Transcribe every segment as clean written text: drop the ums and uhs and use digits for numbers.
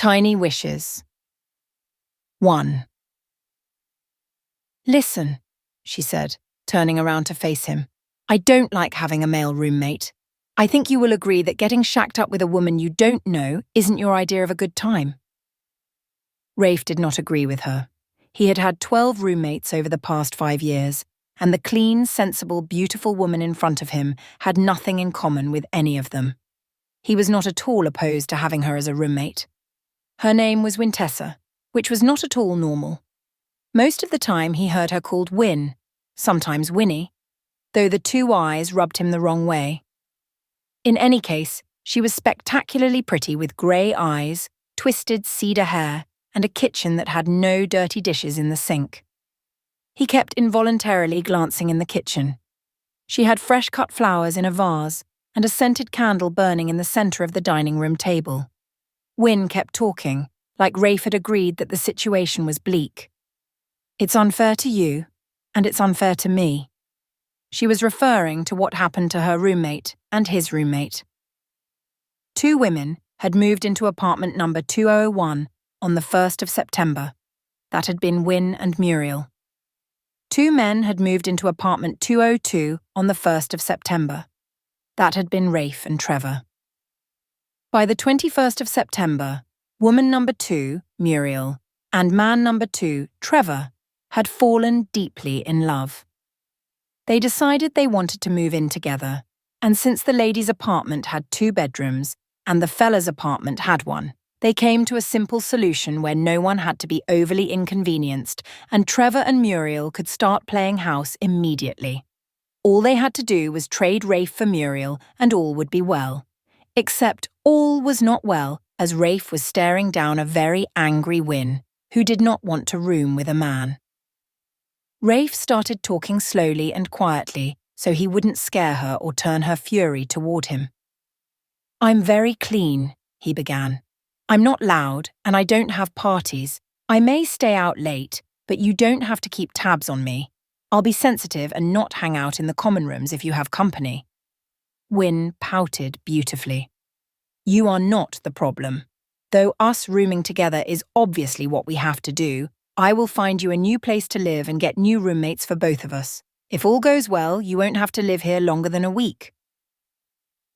Tiny Wishes. 1. "Listen," she said, turning around to face him. "I don't like having a male roommate. I think you will agree that getting shacked up with a woman you don't know isn't your idea of a good time." Rafe did not agree with her. He had had 12 roommates over the past 5 years, and the clean, sensible, beautiful woman in front of him had nothing in common with any of them. He was not at all opposed to having her as a roommate. Her name was Wintessa, which was not at all normal. Most of the time he heard her called Win, sometimes Winnie, though the 2 I's rubbed him the wrong way. In any case, she was spectacularly pretty with grey eyes, twisted cedar hair, and a kitchen that had no dirty dishes in the sink. He kept involuntarily glancing in the kitchen. She had fresh-cut flowers in a vase and a scented candle burning in the centre of the dining room table. Win kept talking, like Rafe had agreed that the situation was bleak. "It's unfair to you, and it's unfair to me." She was referring to what happened to her roommate and his roommate. 2 women had moved into apartment number 2001 on the 1st of September. That had been Win and Muriel. 2 men had moved into apartment 202 on the 1st of September. That had been Rafe and Trevor. By the 21st of September, woman number 2, Muriel, and man number 2, Trevor, had fallen deeply in love. They decided they wanted to move in together, and since the ladies' apartment had 2 bedrooms and the fellas' apartment had 1, they came to a simple solution where no one had to be overly inconvenienced and Trevor and Muriel could start playing house immediately. All they had to do was trade Rafe for Muriel and all would be well. Except all was not well as Rafe was staring down a very angry Win, who did not want to room with a man. Rafe started talking slowly and quietly so he wouldn't scare her or turn her fury toward him. "I'm very clean," he began. "I'm not loud and I don't have parties. I may stay out late, but you don't have to keep tabs on me. I'll be sensitive and not hang out in the common rooms if you have company." Win pouted beautifully. "You are not the problem. Though us rooming together is obviously what we have to do, I will find you a new place to live and get new roommates for both of us. If all goes well, you won't have to live here longer than a week."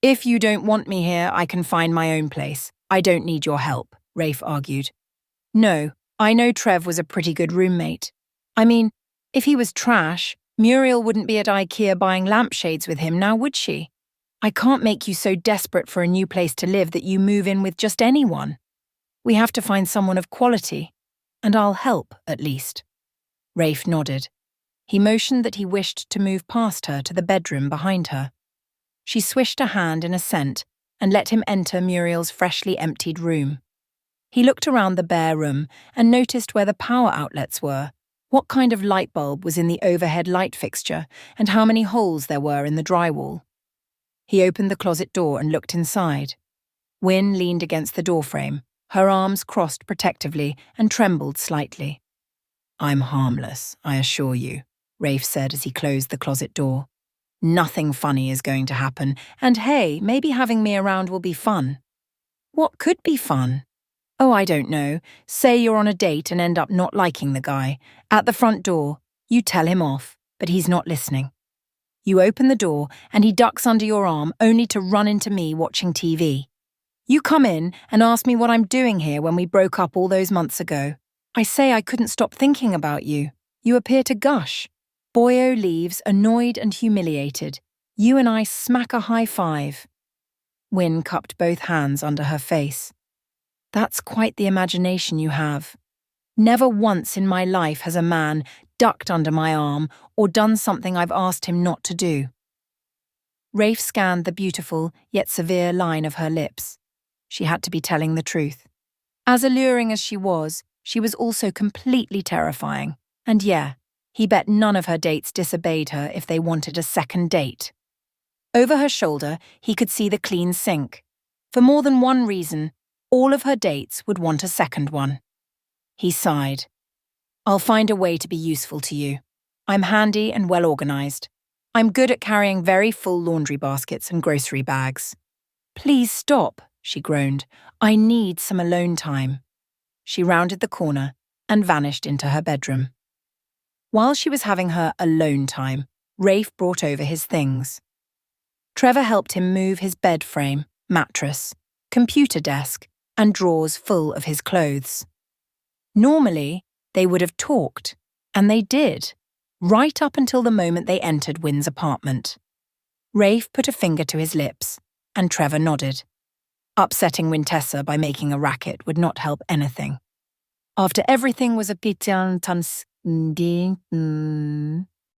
"If you don't want me here, I can find my own place. I don't need your help," Rafe argued. "No, I know Trev was a pretty good roommate. I mean, if he was trash, Muriel wouldn't be at IKEA buying lampshades with him now, would she? I can't make you so desperate for a new place to live that you move in with just anyone. We have to find someone of quality, and I'll help, at least." Rafe nodded. He motioned that he wished to move past her to the bedroom behind her. She swished a hand in assent and let him enter Muriel's freshly emptied room. He looked around the bare room and noticed where the power outlets were, what kind of light bulb was in the overhead light fixture, and how many holes there were in the drywall. He opened the closet door and looked inside. Win leaned against the doorframe, her arms crossed protectively and trembled slightly. "I'm harmless, I assure you," Rafe said as he closed the closet door. "Nothing funny is going to happen, and hey, maybe having me around will be fun." "What could be fun?" "Oh, I don't know. Say you're on a date and end up not liking the guy. At the front door, you tell him off, but he's not listening. You open the door and he ducks under your arm only to run into me watching TV. You come in and ask me what I'm doing here when we broke up all those months ago. I say I couldn't stop thinking about you. You appear to gush. Boyo leaves annoyed and humiliated. You and I smack a high five." Win cupped both hands under her face. "That's quite the imagination you have. Never once in my life has a man ducked under my arm or done something I've asked him not to do." Rafe scanned the beautiful yet severe line of her lips. She had to be telling the truth. As alluring as she was also completely terrifying. And yeah, he bet none of her dates disobeyed her if they wanted a second date. Over her shoulder, he could see the clean sink. For more than one reason, all of her dates would want a second one. He sighed. "I'll find a way to be useful to you. I'm handy and well organized. I'm good at carrying very full laundry baskets and grocery bags." "Please stop," she groaned. "I need some alone time." She rounded the corner and vanished into her bedroom. While she was having her alone time, Rafe brought over his things. Trevor helped him move his bed frame, mattress, computer desk, and drawers full of his clothes. Normally, they would have talked, and they did, right up until the moment they entered Wynn's apartment. Rafe put a finger to his lips, and Trevor nodded. Upsetting Wintessa by making a racket would not help anything. After everything was a pitan.